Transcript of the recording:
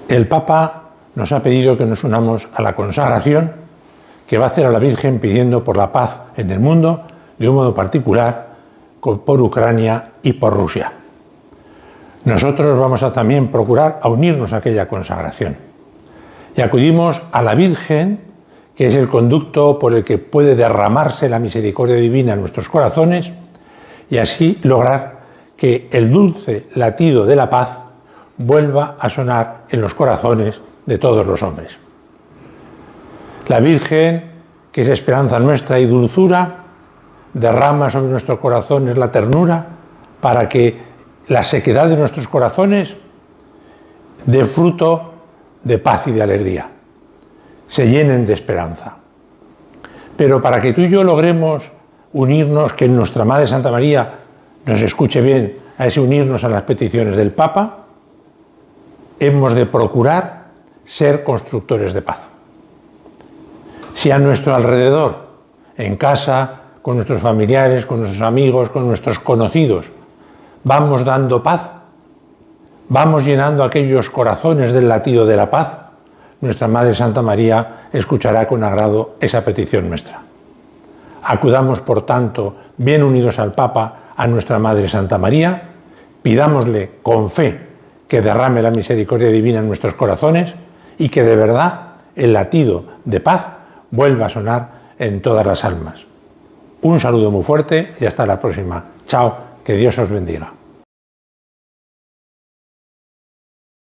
El Papa nos ha pedido que nos unamos a la consagración que va a hacer a la Virgen pidiendo por la paz en el mundo, de un modo particular por Ucrania y por Rusia. Nosotros vamos a también procurar unirnos a aquella consagración y acudimos a la Virgen, que es el conducto por el que puede derramarse la misericordia divina en nuestros corazones y así lograr que el dulce latido de la paz vuelva a sonar en los corazones de todos los hombres. La Virgen, que es esperanza nuestra y dulzura, derrama sobre nuestros corazones la ternura para que la sequedad de nuestros corazones dé fruto de paz y de alegría, se llenen de esperanza. Pero para que tú y yo logremos unirnos, que nuestra Madre Santa María nos escuche bien a ese unirnos a las peticiones del Papa, hemos de procurar ser constructores de paz. Si a nuestro alrededor, en casa, con nuestros familiares, con nuestros amigos, con nuestros conocidos, vamos dando paz, vamos llenando aquellos corazones del latido de la paz, nuestra Madre Santa María escuchará con agrado esa petición nuestra. Acudamos, por tanto, bien unidos al Papa, a nuestra Madre Santa María, pidámosle con fe que derrame la misericordia divina en nuestros corazones y que de verdad el latido de paz vuelva a sonar en todas las almas. Un saludo muy fuerte y hasta la próxima. Chao, que Dios os bendiga.